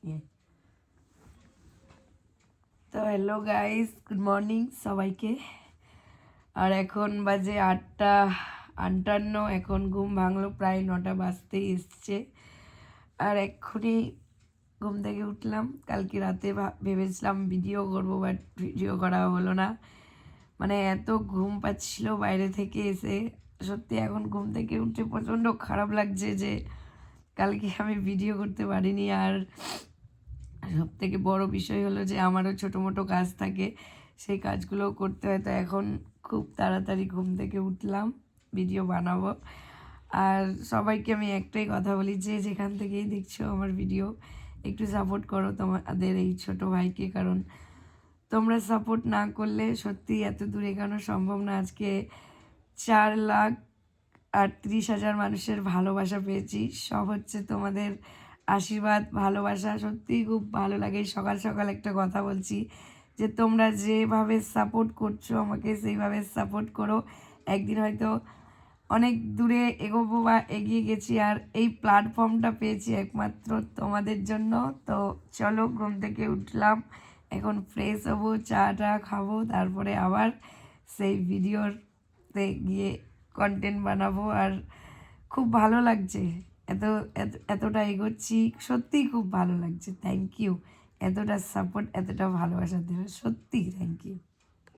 ইয়ে তো hello guys, good morning সবাইকে। আর এখন বাজে 8:58। এখন ঘুম ভাঙলো, প্রায় 9টা বাজতে এসছে। আর এক্ষুনি ঘুম থেকে উঠলাম। কালকে রাতে ভেবেছিলাম ভিডিও করবো, বাট ভিডিও করা হলো না। মানে এত ঘুম পাচ্ছিল বাইরে থেকে এসে, সত্যি এখন ঘুম থেকে উঠে প্রচণ্ড খারাপ লাগছে যে কালকে আমি ভিডিও করতে পারিনি। আর সব থেকে বড় বিষয় হলো যে আমারও ছোটো মোটো কাজ থাকে, সেই কাজগুলোও করতে হয়। তো এখন খুব তাড়াতাড়ি ঘুম থেকে উঠলাম, ভিডিও বানাবো। আর সবাইকে আমি একটাই কথা বলি, যে যেখান থেকেই দেখছো আমার ভিডিও, একটু সাপোর্ট করো তোমাদের এই ছোটো ভাইকে। কারণ তোমরা সাপোর্ট না করলে সত্যি এত দূর এগোনো সম্ভব না। আজকে 4,38,000 মানুষের ভালোবাসা পেয়েছি। সব হচ্ছে তোমাদের আশীর্বাদ, ভালোবাসা। সত্যিই খুব ভালো লাগে। সকাল সকাল একটা কথা বলছি, যে তোমরা যেভাবে সাপোর্ট করছো আমাকে, সেইভাবে সাপোর্ট করো। একদিন হয়তো অনেক দূরে এগোবো বা এগিয়ে গেছি। আর এই প্ল্যাটফর্মটা পেয়েছি একমাত্র তোমাদের জন্য। তো চলো, ঘুম থেকে উঠলাম, এখন ফ্রেশ হবো, চাটা খাবো, তারপরে আবার সেই ভিডিওতে গিয়ে কন্টেন্ট বানাবো। আর খুব ভালো লাগছে, এতটা এগোচ্ছি, সত্যিই খুব ভালো লাগছে। থ্যাংক ইউ এতটা সাপোর্ট, এতটা ভালোবাসা দেওয়ার, সত্যিই থ্যাংক ইউ।